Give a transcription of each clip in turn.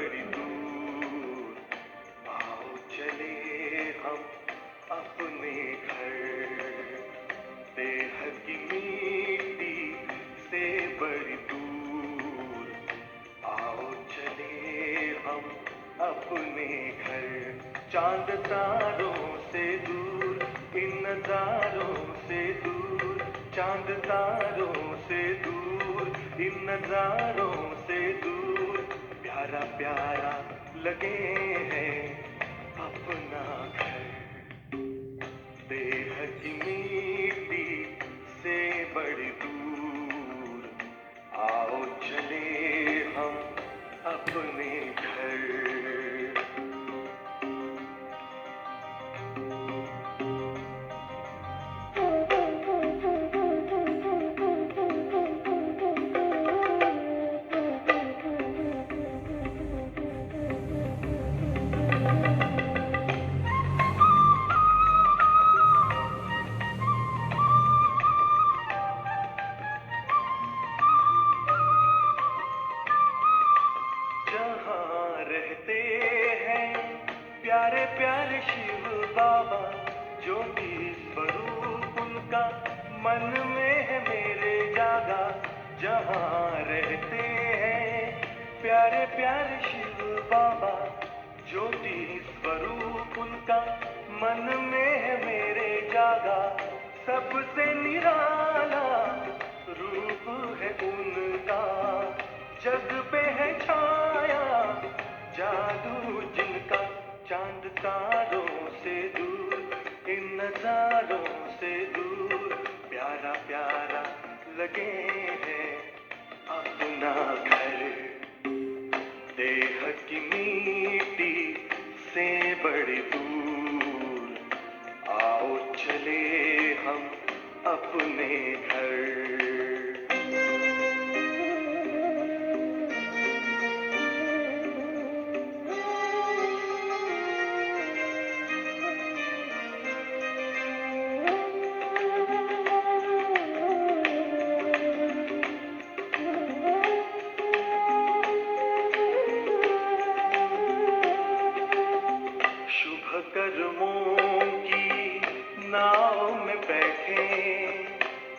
बड़ी दूर, आओ चले हम अपने घर। बेहद की मिट्टी से बड़ी दूर, आओ चले हम अपने घर। चांद तारों से दूर, इन नजारों से दूर, चांद तारों से दूर, इन नजारों से दूर, प्यारा प्यारा लगे है अपना घर। बेहद की मिट्टी से बड़ी दूर, आओ चले हम अपने घर। जहाँ रहते हैं प्यारे प्यारे शिव बाबा, ज्योति स्वरूप उनका मन में है मेरे जागा। जहाँ रहते हैं प्यारे प्यारे शिव बाबा, ज्योति स्वरूप उनका मन में है मेरे जागा। सबसे निराला रूप है उनका, जग पे है छाया जादू जिनका। चांद तारों से दूर, इन नजारों से दूर, प्यारा प्यारा लगे है अपना घर। देह की मिट्टी से बड़ी दूर, आओ चले हम अपने घर। शुभ कर्मों की नाव में बैठे,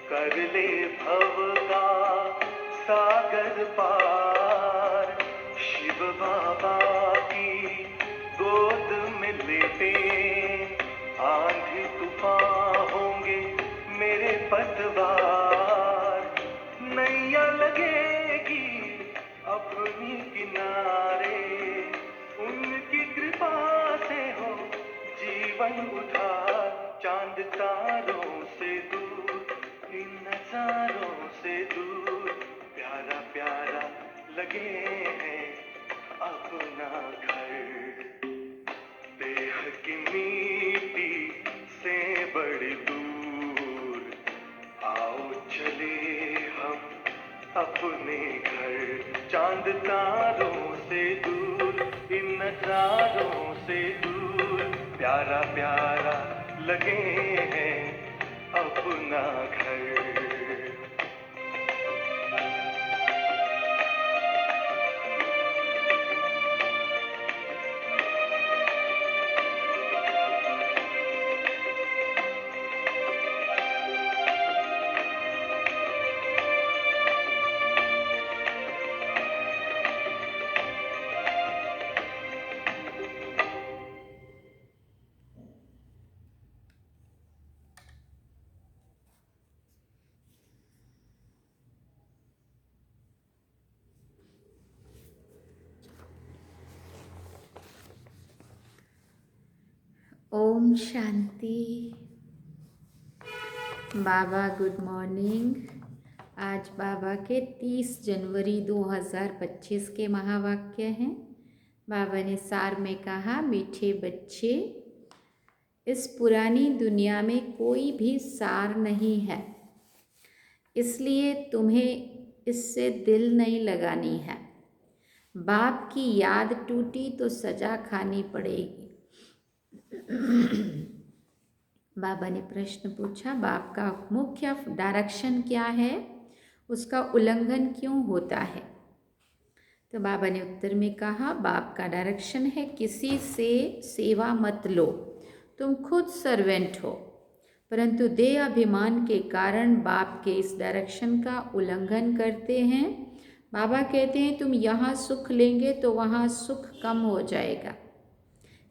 कर ले भव का सागर पार। शिव बाबा की गोद में लेटे, आंधी तूफान होंगे मेरे पतवार। नैया लगेगी अपनी किनारे, उनकी कृपा से हो जीवन उधार। चांद तारों से दूर, इन नजारों से दूर, प्यारा प्यारा लगे है अपना घर। देह की मिट्टी से बड़ी दूर, आओ चले हम अपने घर। चांद तारों से दूर, इन नजारों से दूर, प्यारा प्यारा लगे है अपना घर। ओम शांति। बाबा गुड मॉर्निंग। आज बाबा के 30 जनवरी 2025 के महावाक्य हैं। बाबा ने सार में कहा, मीठे बच्चे, इस पुरानी दुनिया में कोई भी सार नहीं है, इसलिए तुम्हें इससे दिल नहीं लगानी है। बाप की याद टूटी तो सजा खानी पड़ेगी। बाबा ने प्रश्न पूछा, बाप का मुख्य डायरेक्शन क्या है, उसका उल्लंघन क्यों होता है? तो बाबा ने उत्तर में कहा, बाप का डायरेक्शन है किसी से सेवा मत लो, तुम खुद सर्वेंट हो। परंतु देह अभिमान के कारण बाप के इस डायरेक्शन का उल्लंघन करते हैं। बाबा कहते हैं तुम यहाँ सुख लेंगे तो वहाँ सुख कम हो जाएगा।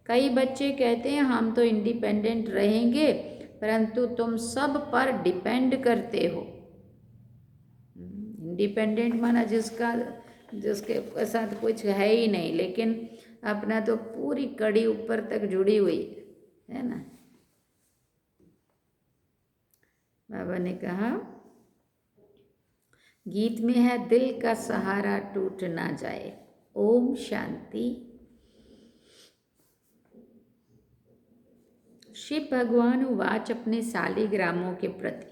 कई बच्चे कहते हैं हम तो इंडिपेंडेंट रहेंगे, परंतु तुम सब पर डिपेंड करते हो। इंडिपेंडेंट माना जिसके साथ कुछ है ही नहीं, लेकिन अपना तो पूरी कड़ी ऊपर तक जुड़ी हुई है ना। बाबा ने कहा, गीत में है दिल का सहारा टूट ना जाए। ओम शांति। शिव भगवान उवाच अपने शालिग्रामों के प्रति।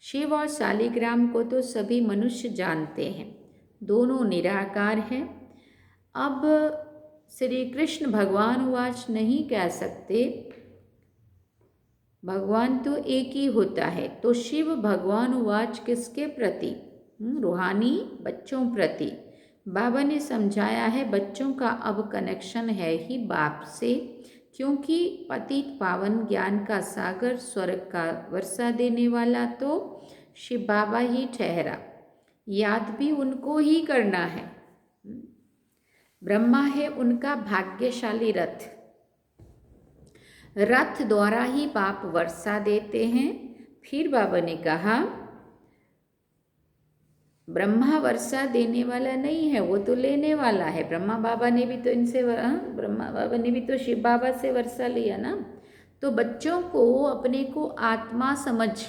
शिव और शालिग्राम को तो सभी मनुष्य जानते हैं, दोनों निराकार हैं। अब श्री कृष्ण भगवान उवाच नहीं कह सकते, भगवान तो एक ही होता है। तो शिव भगवान उवाच किसके प्रति? रूहानी बच्चों प्रति। बाबा ने समझाया है बच्चों का अब कनेक्शन है ही बाप से, क्योंकि पतित पावन ज्ञान का सागर स्वर्ग का वर्षा देने वाला तो शिव बाबा ही ठहरा, याद भी उनको ही करना है। ब्रह्मा है उनका भाग्यशाली रथ, रथ द्वारा ही बाप वर्षा देते हैं। फिर बाबा ने कहा ब्रह्मा वर्षा देने वाला नहीं है, वो तो लेने वाला है। ब्रह्मा बाबा ने भी तो ब्रह्मा बाबा ने भी तो शिव बाबा से वर्षा लिया ना। तो बच्चों को अपने को आत्मा समझ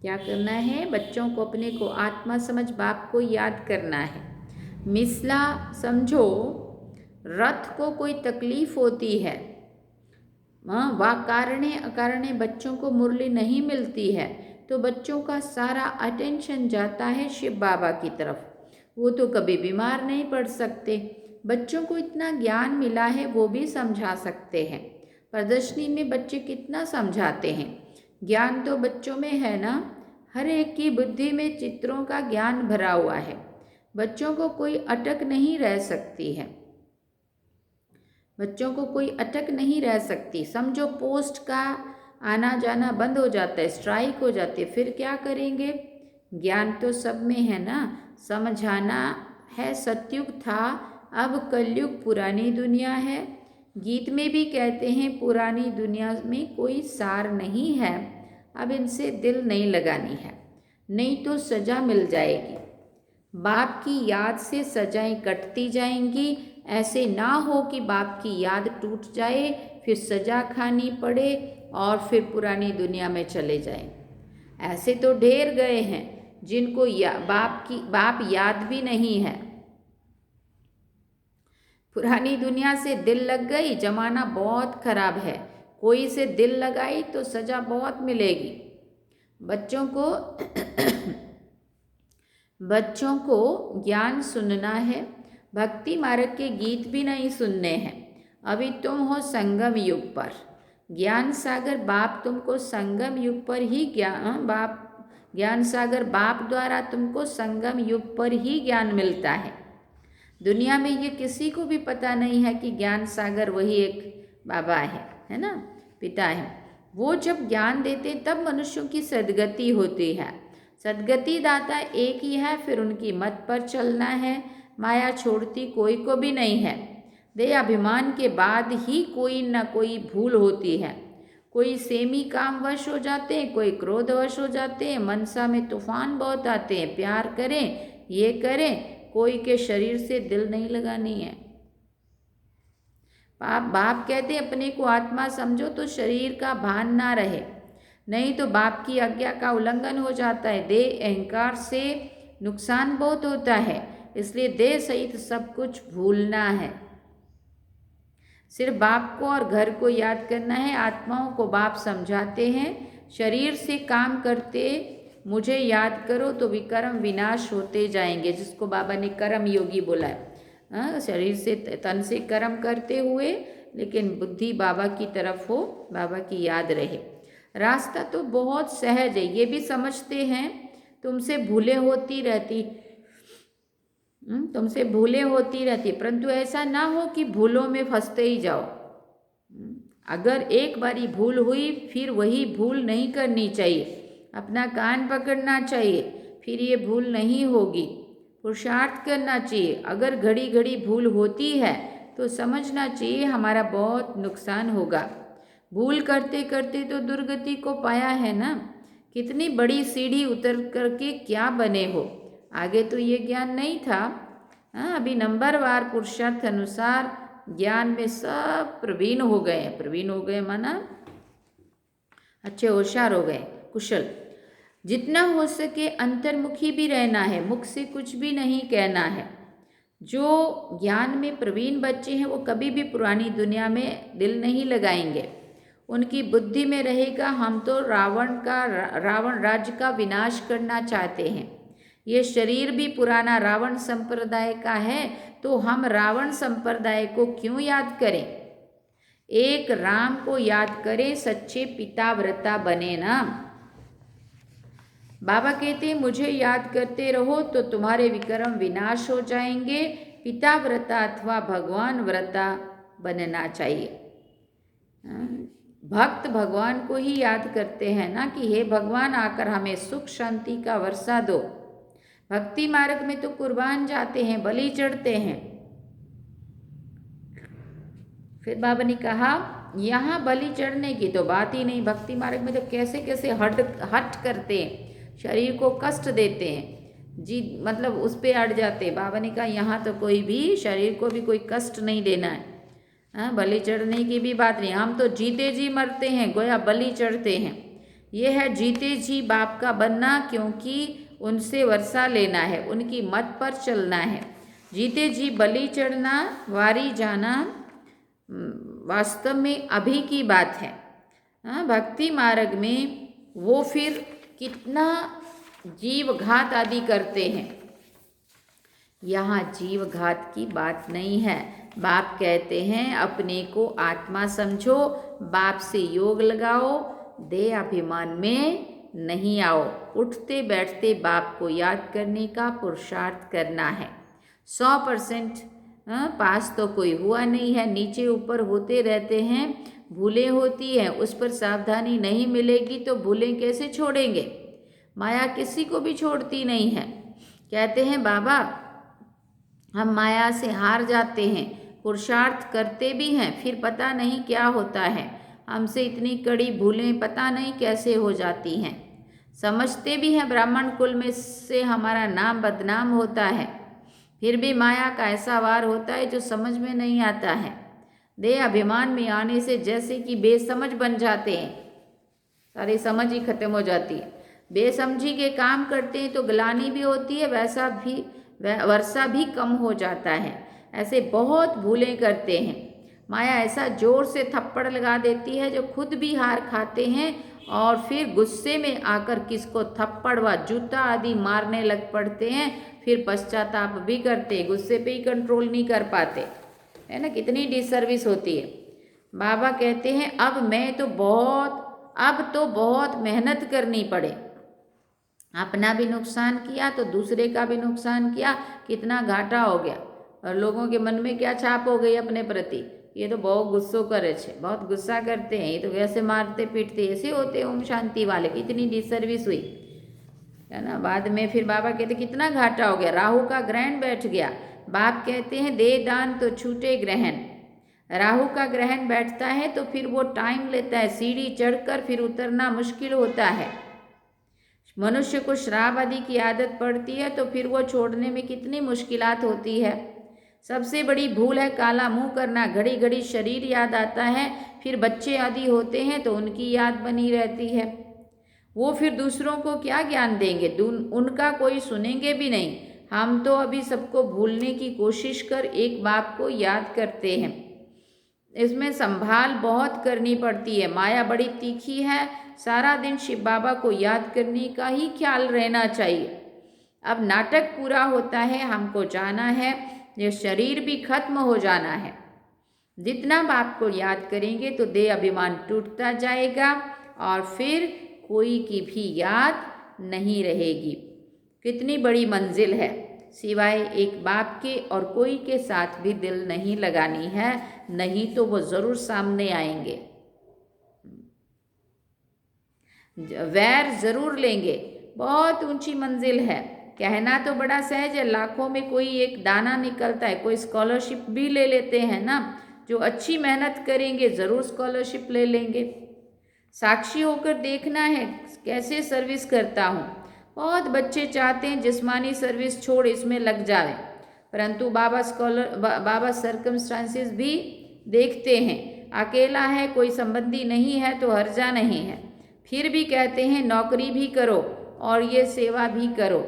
क्या करना है? बच्चों को अपने को आत्मा समझ बाप को याद करना है। मिसला समझो, रथ को कोई तकलीफ होती है, वा कारणे अकारणे बच्चों को मुरली नहीं मिलती है, तो बच्चों का सारा अटेंशन जाता है शिव बाबा की तरफ। वो तो कभी बीमार नहीं पड़ सकते। बच्चों को इतना ज्ञान मिला है, वो भी समझा सकते हैं। प्रदर्शनी में बच्चे कितना समझाते हैं, ज्ञान तो बच्चों में है ना। हर एक की बुद्धि में चित्रों का ज्ञान भरा हुआ है, बच्चों को कोई अटक नहीं रह सकती है, बच्चों को कोई अटक नहीं रह सकती। समझो पोस्ट का आना जाना बंद हो जाता है, स्ट्राइक हो जाती है, फिर क्या करेंगे? ज्ञान तो सब में है ना, समझाना है। सतयुग था, अब कलयुग पुरानी दुनिया है। गीत में भी कहते हैं पुरानी दुनिया में कोई सार नहीं है, अब इनसे दिल नहीं लगानी है, नहीं तो सजा मिल जाएगी। बाप की याद से सजाएं कटती जाएंगी। ऐसे ना हो कि बाप की याद टूट जाए, फिर सजा खानी पड़े और फिर पुरानी दुनिया में चले जाएं। ऐसे तो ढेर गए हैं जिनको बाप याद भी नहीं है। पुरानी दुनिया से दिल लग गई, जमाना बहुत खराब है, कोई से दिल लगाई तो सजा बहुत मिलेगी। बच्चों को ज्ञान सुनना है, भक्ति मार्ग के गीत भी नहीं सुनने हैं। अभी तुम हो संगम युग पर, ज्ञान सागर बाप तुमको संगम युग पर ही ज्ञान सागर बाप द्वारा तुमको संगम युग पर ही ज्ञान मिलता है। दुनिया में ये किसी को भी पता नहीं है कि ज्ञान सागर वही एक बाबा है ना, पिता है। वो जब ज्ञान देते तब मनुष्यों की सद्गति होती है। सद्गति दाता एक ही है, फिर उनकी मत पर चलना है। माया छोड़ती कोई को भी नहीं है। देह अभिमान के बाद ही कोई न कोई भूल होती है। कोई सेमी काम वश हो जाते हैं, कोई क्रोध वश हो जाते हैं, मनसा में तूफान बहुत आते हैं, प्यार करें ये करें, कोई के शरीर से दिल नहीं लगानी है। बाप कहते हैं अपने को आत्मा समझो तो शरीर का भान ना रहे, नहीं तो बाप की आज्ञा का उल्लंघन हो जाता है। देह अहंकार से नुकसान बहुत होता है, इसलिए देह सहित सब कुछ भूलना है। सिर्फ बाप को और घर को याद करना है। आत्माओं को बाप समझाते हैं, शरीर से काम करते मुझे याद करो तो विकर्म विनाश होते जाएंगे, जिसको बाबा ने कर्म योगी बोला है। शरीर से तन से कर्म करते हुए लेकिन बुद्धि बाबा की तरफ हो, बाबा की याद रहे। रास्ता तो बहुत सहज है, ये भी समझते हैं तुमसे भूलें होती रहती, तुमसे भूलें होती रहती, परंतु ऐसा ना हो कि भूलों में फंसते ही जाओ। अगर एक बारी भूल हुई फिर वही भूल नहीं करनी चाहिए, अपना कान पकड़ना चाहिए, फिर ये भूल नहीं होगी। पुरुषार्थ करना चाहिए। अगर घड़ी घड़ी भूल होती है तो समझना चाहिए हमारा बहुत नुकसान होगा। भूल करते करते तो दुर्गति को पाया है ना। कितनी बड़ी सीढ़ी उतर करके क्या बने हो, आगे तो ये ज्ञान नहीं था। अभी नंबरवार पुरुषार्थ अनुसार ज्ञान में सब प्रवीण हो गए। प्रवीण हो गए माना अच्छे होशियार हो गए, कुशल। जितना हो सके अंतर्मुखी भी रहना है, मुख से कुछ भी नहीं कहना है। जो ज्ञान में प्रवीण बच्चे हैं वो कभी भी पुरानी दुनिया में दिल नहीं लगाएंगे। उनकी बुद्धि में रहेगा हम तो रावण राज्य का विनाश करना चाहते हैं। ये शरीर भी पुराना रावण संप्रदाय का है, तो हम रावण संप्रदाय को क्यों याद करें। एक राम को याद करें, सच्चे पिता व्रता बने ना। बाबा कहते हैं मुझे याद करते रहो तो तुम्हारे विक्रम विनाश हो जाएंगे। पिता व्रता अथवा भगवान व्रता बनना चाहिए। भक्त भगवान को ही याद करते हैं ना कि हे भगवान आकर हमें सुख शांति का वर्षा दो। भक्ति मार्ग में तो कुर्बान जाते हैं, बलि चढ़ते हैं। फिर बाबा ने कहा यहाँ बलि चढ़ने की तो बात ही नहीं। भक्ति मार्ग में तो कैसे कैसे हट करते हैं, शरीर को कष्ट देते हैं, जी मतलब उस पर अड़ जाते। बाबा ने कहा यहाँ तो कोई भी शरीर को भी कोई कष्ट नहीं देना है। बलि चढ़ने की भी बात नहीं। हम तो जीते जी मरते हैं, गोया बलि चढ़ते हैं। ये है जीते जी बाप का बनना, क्योंकि उनसे वर्षा लेना है, उनकी मत पर चलना है। जीते जी बलि चढ़ना, वारी जाना वास्तव में अभी की बात है। भक्ति मार्ग में वो फिर कितना जीव घात आदि करते हैं। यहाँ जीव घात की बात नहीं है। बाप कहते हैं अपने को आत्मा समझो, बाप से योग लगाओ, देह अभिमान में नहीं आओ। उठते बैठते बाप को याद करने का पुरुषार्थ करना है। 100% पास तो कोई हुआ नहीं है, नीचे ऊपर होते रहते हैं, भूलें होती हैं। उस पर सावधानी नहीं मिलेगी तो भूलें कैसे छोड़ेंगे। माया किसी को भी छोड़ती नहीं है। कहते हैं बाबा हम माया से हार जाते हैं, पुरुषार्थ करते भी हैं, फिर पता नहीं क्या होता है। हमसे इतनी कड़ी भूलें पता नहीं कैसे हो जाती हैं। समझते भी हैं ब्राह्मण कुल में से हमारा नाम बदनाम होता है, फिर भी माया का ऐसा वार होता है जो समझ में नहीं आता है। देह अभिमान में आने से जैसे कि बेसमझ बन जाते हैं, सारी समझ ही खत्म हो जाती है। बेसमझी के काम करते हैं तो ग्लानि भी होती है, वैसा भी वर्षा भी कम हो जाता है। ऐसे बहुत भूलें करते हैं। माया ऐसा जोर से थप्पड़ लगा देती है जो खुद भी हार खाते हैं और फिर गुस्से में आकर किसको थप्पड़ व जूता आदि मारने लग पड़ते हैं। फिर पश्चाताप भी करते, गुस्से पे ही कंट्रोल नहीं कर पाते, है ना। कितनी डिसर्विस होती है। बाबा कहते हैं अब तो बहुत मेहनत करनी पड़े। अपना भी नुकसान किया तो दूसरे का भी नुकसान किया, कितना घाटा हो गया। और लोगों के मन में क्या छाप हो गई अपने प्रति, ये तो बहुत गुस्सो करे छे, बहुत गुस्सा करते हैं, ये तो वैसे मारते पीटते ऐसे होते ओम शांति वाले। कितनी डिसर्विस हुई, है ना। बाद में फिर बाबा कहते कितना घाटा हो गया। राहु का ग्रहण बैठ गया। बाप कहते हैं दे दान तो छूटे ग्रहण। राहु का ग्रहण बैठता है तो फिर वो टाइम लेता है, सीढ़ी चढ़कर फिर उतरना मुश्किल होता है। मनुष्य को श्राप आदि की आदत पड़ती है तो फिर वो छोड़ने में कितनी मुश्किलात होती है। सबसे बड़ी भूल है काला मुंह करना। घड़ी घड़ी शरीर याद आता है, फिर बच्चे आदि होते हैं तो उनकी याद बनी रहती है। वो फिर दूसरों को क्या ज्ञान देंगे, उनका कोई सुनेंगे भी नहीं। हम तो अभी सबको भूलने की कोशिश कर एक बाप को याद करते हैं। इसमें संभाल बहुत करनी पड़ती है। माया बड़ी तीखी है। सारा दिन शिव बाबा को याद करने का ही ख्याल रहना चाहिए। अब नाटक पूरा होता है, हमको जाना है, ये शरीर भी खत्म हो जाना है। जितना बाप को याद करेंगे तो देह अभिमान टूटता जाएगा और फिर कोई की भी याद नहीं रहेगी। कितनी बड़ी मंजिल है। सिवाय एक बाप के और कोई के साथ भी दिल नहीं लगानी है, नहीं तो वो ज़रूर सामने आएंगे, वैर ज़रूर लेंगे। बहुत ऊंची मंजिल है। कहना तो बड़ा सहज है, लाखों में कोई एक दाना निकलता है। कोई स्कॉलरशिप भी ले लेते हैं ना, जो अच्छी मेहनत करेंगे ज़रूर स्कॉलरशिप ले लेंगे। साक्षी होकर देखना है कैसे सर्विस करता हूँ। बहुत बच्चे चाहते हैं जिस्मानी सर्विस छोड़ इसमें लग जाए, परंतु बाबा सर्कमस्टांसेस भी देखते हैं। अकेला है, कोई संबंधी नहीं है तो हर्जा नहीं है। फिर भी कहते हैं नौकरी भी करो और ये सेवा भी करो।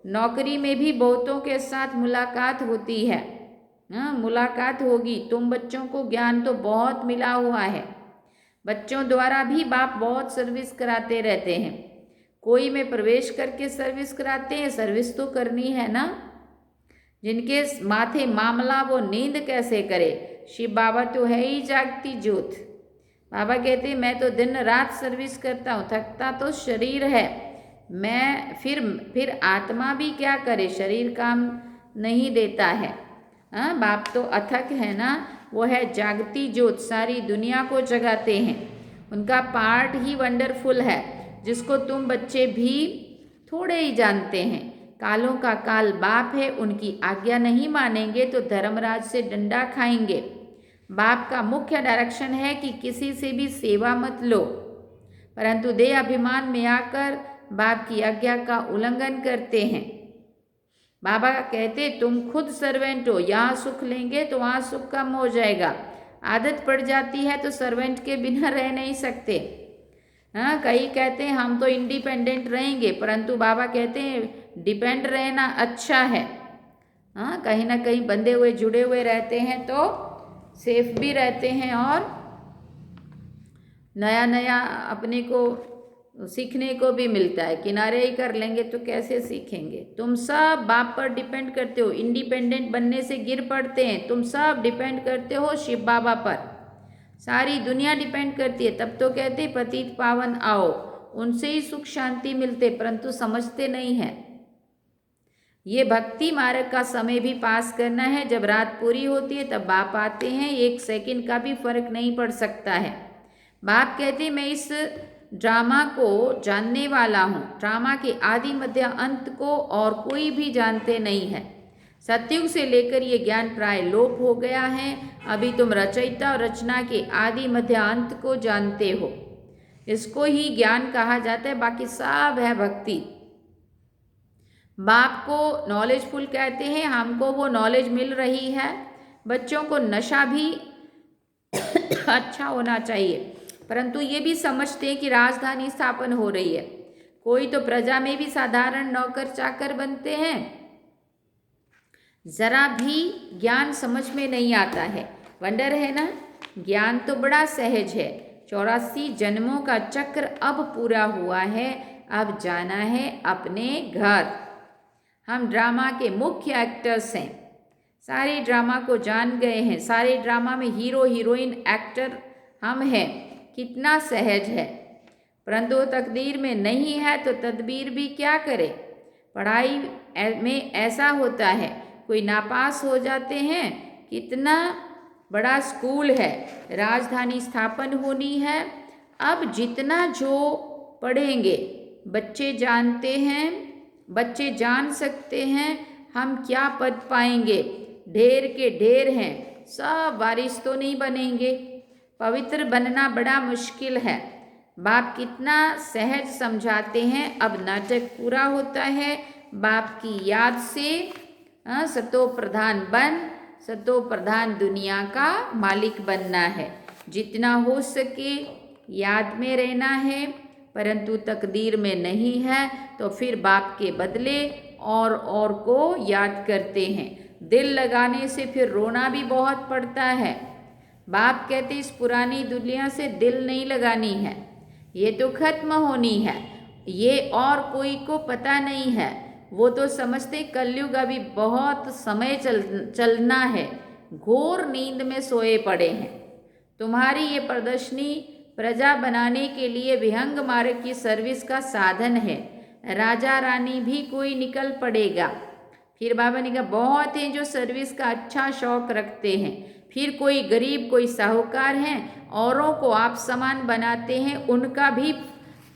नौकरी में भी बहुतों के साथ मुलाकात होती है। मुलाकात होगी। तुम बच्चों को ज्ञान तो बहुत मिला हुआ है। बच्चों द्वारा भी बाप बहुत सर्विस कराते रहते हैं। कोई में प्रवेश करके सर्विस कराते हैं, सर्विस तो करनी है ना। जिनके माथे मामला वो नींद कैसे करे। शिव बाबा तो है ही जागती ज्योत। बाबा कहते हैं मैं तो दिन रात सर्विस करता हूँ, थकता तो शरीर है। मैं फिर आत्मा भी क्या करे, शरीर काम नहीं देता है। बाप तो अथक है ना, वो है जागती ज्योत, सारी दुनिया को जगाते हैं। उनका पार्ट ही वंडरफुल है, जिसको तुम बच्चे भी थोड़े ही जानते हैं। कालों का काल बाप है, उनकी आज्ञा नहीं मानेंगे तो धर्मराज से डंडा खाएंगे। बाप का मुख्य डायरेक्शन है कि किसी से भी सेवा मत लो, परंतु देह अभिमान में आकर बाप की आज्ञा का उल्लंघन करते हैं। बाबा कहते तुम खुद सर्वेंट हो, यहाँ सुख लेंगे तो वहाँ सुख कम हो जाएगा। आदत पड़ जाती है तो सर्वेंट के बिना रह नहीं सकते। कई कहते हैं हम तो इंडिपेंडेंट रहेंगे, परंतु बाबा कहते हैं डिपेंड रहना अच्छा है। कहीं ना कहीं बंधे हुए जुड़े हुए रहते हैं तो सेफ भी रहते हैं और नया नया अपने को सीखने को भी मिलता है। किनारे ही कर लेंगे तो कैसे सीखेंगे। तुम सब बाप पर डिपेंड करते हो। इंडिपेंडेंट बनने से गिर पड़ते हैं। तुम सब डिपेंड करते हो शिव बाबा पर। सारी दुनिया डिपेंड करती है। तब तो कहते पतित पावन आओ, उनसे ही सुख शांति मिलते, परंतु समझते नहीं है। ये भक्ति मार्ग का समय भी पास करना है। जब रात पूरी होती है तब बाप आते हैं। 1 सेकंड का भी फर्क नहीं पड़ सकता है। बाप कहते मैं इस ड्रामा को जानने वाला हूँ। ड्रामा के आदि मध्य अंत को और कोई भी जानते नहीं है। सतयुग से लेकर ये ज्ञान प्राय लोप हो गया है। अभी तुम रचयिता और रचना के आदि मध्य अंत को जानते हो। इसको ही ज्ञान कहा जाता है, बाकी सब है भक्ति। बाप को नॉलेजफुल कहते हैं, हमको वो नॉलेज मिल रही है। बच्चों को नशा भी अच्छा होना चाहिए, परंतु ये भी समझते हैं कि राजधानी स्थापन हो रही है। कोई तो प्रजा में भी साधारण नौकर चाकर बनते हैं। जरा भी ज्ञान समझ में नहीं आता है। वंडर है ना, ज्ञान तो बड़ा सहज है। 84 जन्मों का चक्र अब पूरा हुआ है। अब जाना है अपने घर। हम ड्रामा के मुख्य एक्टर्स हैं। सारे ड्रामा को जान गए हैं। सारे ड्रामा में हीरो हीरोइन एक्टर हम हैं। कितना सहज है, परंतु तकदीर में नहीं है तो तदबीर भी क्या करे। पढ़ाई में ऐसा होता है, कोई नापास हो जाते हैं। कितना बड़ा स्कूल है, राजधानी स्थापन होनी है। अब जितना जो पढ़ेंगे बच्चे जानते हैं, बच्चे जान सकते हैं हम क्या पद पाएंगे। ढेर के ढेर हैं, सब वारिस तो नहीं बनेंगे। पवित्र बनना बड़ा मुश्किल है। बाप कितना सहज समझाते हैं। अब नाटक पूरा होता है। बाप की याद से सतो प्रधान बन, सतो प्रधान दुनिया का मालिक बनना है। जितना हो सके याद में रहना है, परंतु तकदीर में नहीं है तो फिर बाप के बदले और को याद करते हैं। दिल लगाने से फिर रोना भी बहुत पड़ता है। बाप कहते इस पुरानी दुनिया से दिल नहीं लगानी है, ये तो खत्म होनी है। ये और कोई को पता नहीं है। वो तो समझते कलयुग अभी बहुत समय चलना है। घोर नींद में सोए पड़े हैं। तुम्हारी ये प्रदर्शनी प्रजा बनाने के लिए विहंग मार्ग की सर्विस का साधन है। राजा रानी भी कोई निकल पड़ेगा। फिर बाबा ने कहा बहुत हैं जो सर्विस का अच्छा शौक रखते हैं, फिर कोई गरीब कोई साहूकार हैं, औरों को आप समान बनाते हैं, उनका भी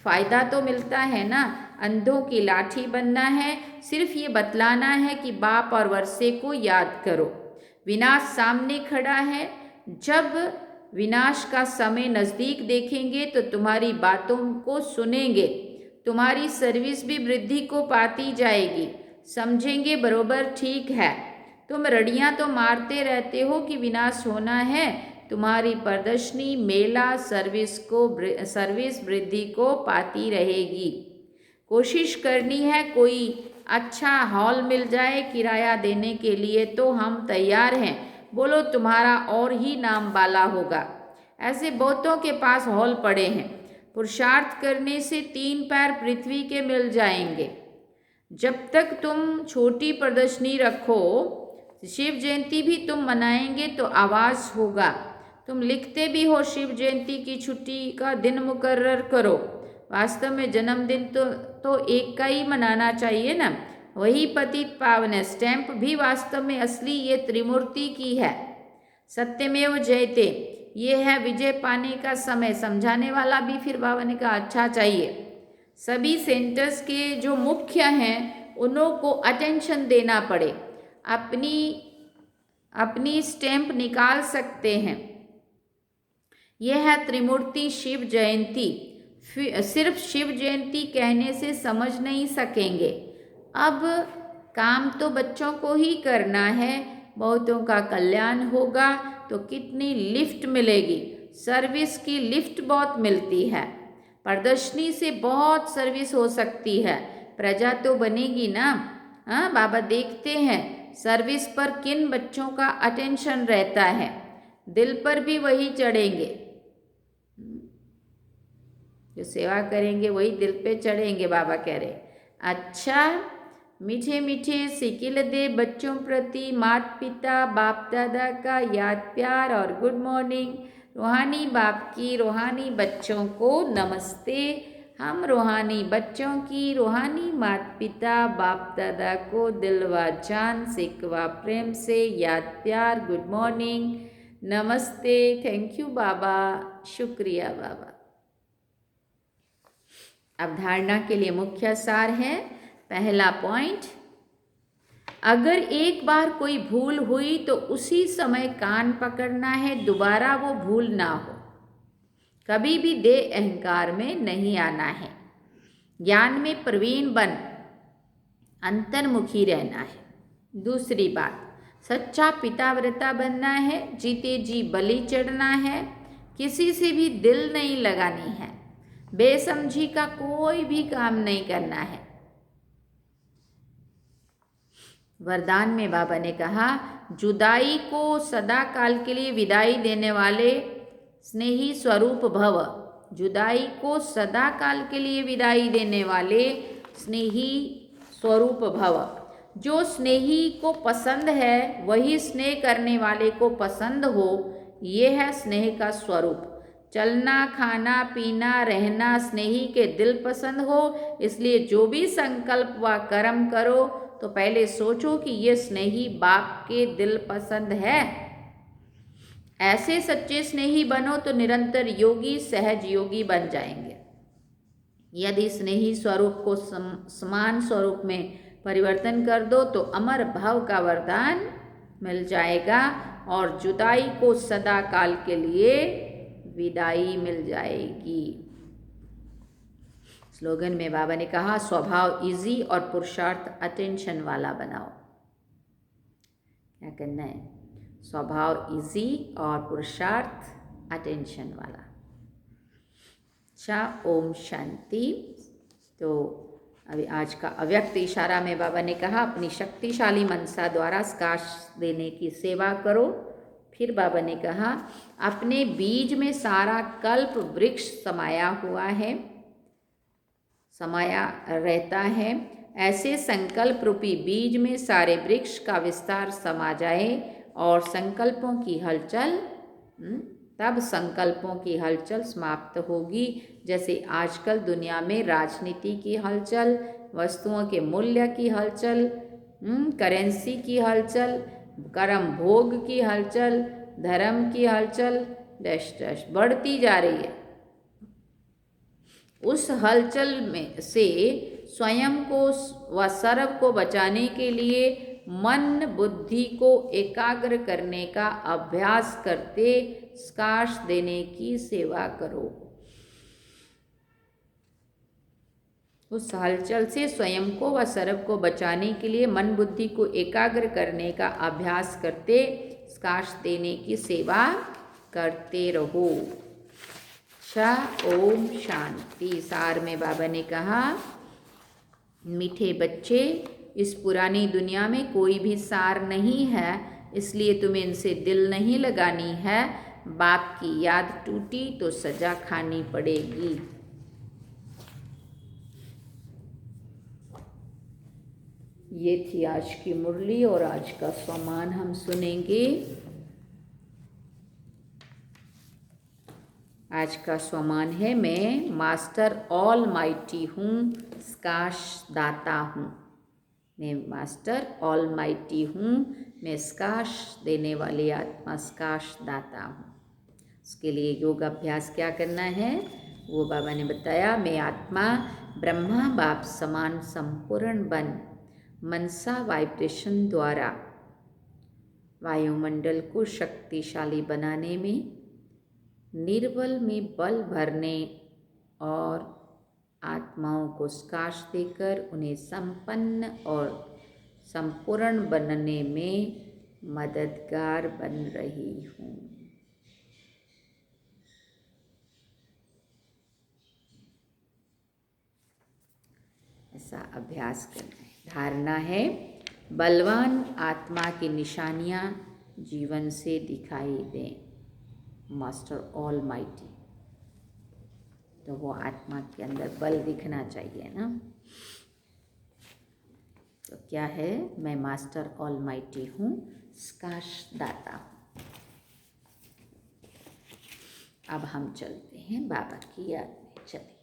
फ़ायदा तो मिलता है ना। अंधों की लाठी बनना है, सिर्फ ये बतलाना है कि बाप और वर्षे को याद करो। विनाश सामने खड़ा है, जब विनाश का समय नज़दीक देखेंगे तो तुम्हारी बातों को सुनेंगे, तुम्हारी सर्विस भी वृद्धि को पाती जाएगी, समझेंगे बरोबर ठीक है। तुम रड़ियाँ तो मारते रहते हो कि विनाश होना है, तुम्हारी प्रदर्शनी मेला सर्विस वृद्धि को पाती रहेगी। कोशिश करनी है कोई अच्छा हॉल मिल जाए किराया देने के लिए तो हम तैयार हैं, बोलो तुम्हारा और ही नाम बाला होगा। ऐसे बहुतों के पास हॉल पड़े हैं, पुरुषार्थ करने से 3 पैर पृथ्वी के मिल जाएंगे। जब तक तुम छोटी प्रदर्शनी रखो, शिव जयंती भी तुम मनाएंगे तो आवाज़ होगा। तुम लिखते भी हो शिव जयंती की छुट्टी का दिन मुकर्रर करो, वास्तव में जन्मदिन तो एक का ही मनाना चाहिए ना। वही पतित पावन स्टैंप भी वास्तव में असली ये त्रिमूर्ति की है। सत्यमेव जयते, ये है विजय पाने का समय। समझाने वाला भी फिर बाबा ने कहा अच्छा चाहिए। सभी सेंटर्स के जो मुख्य हैं उन्हों को अटेंशन देना पड़े, अपनी स्टैंप निकाल सकते हैं। यह है त्रिमूर्ति शिव जयंती। सिर्फ शिव जयंती कहने से समझ नहीं सकेंगे। अब काम तो बच्चों को ही करना है, बहुतों का कल्याण होगा तो कितनी लिफ्ट मिलेगी। सर्विस की लिफ्ट बहुत मिलती है, प्रदर्शनी से बहुत सर्विस हो सकती है, प्रजा तो बनेगी ना। हाँ, बाबा देखते हैं सर्विस पर किन बच्चों का अटेंशन रहता है, दिल पर भी वही चढ़ेंगे। जो सेवा करेंगे वही दिल पे चढ़ेंगे, बाबा कह रहे। अच्छा, मीठे मीठे सिकिल दे बच्चों प्रति माता पिता बाप दादा का याद प्यार और गुड मॉर्निंग। रूहानी बाप की रूहानी बच्चों को नमस्ते। हम रूहानी बच्चों की रूहानी माता पिता बाप दादा को दिल व जान से व प्रेम से याद प्यार गुड मॉर्निंग नमस्ते। थैंक यू बाबा, शुक्रिया बाबा। अवधारणा के लिए मुख्य सार है। पहला पॉइंट, अगर एक बार कोई भूल हुई तो उसी समय कान पकड़ना है, दोबारा वो भूल ना हो। कभी भी देह अहंकार में नहीं आना है। ज्ञान में प्रवीण बन अंतर्मुखी रहना है। दूसरी बात, सच्चा पिताव्रता बनना है, जीते जी बलि चढ़ना है, किसी से भी दिल नहीं लगानी है, बेसमझी का कोई भी काम नहीं करना है। वरदान में बाबा ने कहा, जुदाई को सदा काल के लिए विदाई देने वाले स्नेही स्वरूप भव। जुदाई को सदा काल के लिए विदाई देने वाले स्नेही स्वरूप भव। जो स्नेही को पसंद है वही स्नेह करने वाले को पसंद हो, ये है स्नेह का स्वरूप। चलना खाना पीना रहना स्नेही के दिल पसंद हो, इसलिए जो भी संकल्प व कर्म करो तो पहले सोचो कि ये स्नेही बाप के दिल पसंद है। ऐसे सच्चे स्नेही बनो तो निरंतर योगी सहज योगी बन जाएंगे। यदि स्नेही स्वरूप को समान स्वरूप में परिवर्तन कर दो तो अमर भाव का वरदान मिल जाएगा और जुदाई को सदा काल के लिए विदाई मिल जाएगी। स्लोगन में बाबा ने कहा, स्वभाव इजी और पुरुषार्थ अटेंशन वाला बनाओ। क्या करना है? स्वभाव इजी और पुरुषार्थ अटेंशन वाला। अच्छा, ओम शांति। तो अभी आज का अव्यक्त इशारा में बाबा ने कहा, अपनी शक्तिशाली मनसा द्वारा स्काश देने की सेवा करो। फिर बाबा ने कहा, अपने बीज में सारा कल्प वृक्ष समाया हुआ है, समाया रहता है। ऐसे संकल्प रूपी बीज में सारे वृक्ष का विस्तार समा जाए और संकल्पों की हलचल, तब संकल्पों की हलचल समाप्त होगी। जैसे आजकल दुनिया में राजनीति की हलचल, वस्तुओं के मूल्य की हलचल, करेंसी की हलचल, कर्म भोग की हलचल, धर्म की हलचल डैश डैश बढ़ती जा रही है। उस हलचल में से स्वयं को व सर्व को बचाने के लिए मन बुद्धि को एकाग्र करने का अभ्यास करते स्काश देने की सेवा करो। उस हलचल से स्वयं को व सर्व को बचाने के लिए मन बुद्धि को एकाग्र करने का अभ्यास करते स्काश देने की सेवा करते रहो। ओम शांति। सार में बाबा ने कहा, मीठे बच्चे, इस पुरानी दुनिया में कोई भी सार नहीं है, इसलिए तुम्हें इनसे दिल नहीं लगानी है। बाप की याद टूटी तो सजा खानी पड़ेगी। ये थी आज की मुरली और आज का स्वमान हम सुनेंगे। आज का स्वमान है, मैं मास्टर ऑल माइटी हूँ, स्काश दाता हूँ। मैं मास्टर ऑल माइटी हूँ, मैं स्काश देने वाली आत्मा, स्काश दाता हूँ। उसके लिए योग अभ्यास क्या करना है वो बाबा ने बताया। मैं आत्मा ब्रह्मा बाप समान संपूर्ण बन मनसा वाइब्रेशन द्वारा वायुमंडल को शक्तिशाली बनाने में, निर्बल में बल भरने और आत्माओं को स्काश देकर उन्हें संपन्न और संपूर्ण बनने में मददगार बन रही हूँ। ऐसा अभ्यास करना है। धारणा है, बलवान आत्मा की निशानियाँ जीवन से दिखाई दें। मास्टर ऑल माइटी, तो वो आत्मा के अंदर बल दिखना चाहिए ना। तो क्या है, मैं मास्टर ऑल माइटी हूँ, स्काश दाता हूँ। अब हम चलते हैं बाबा की याद में। चले।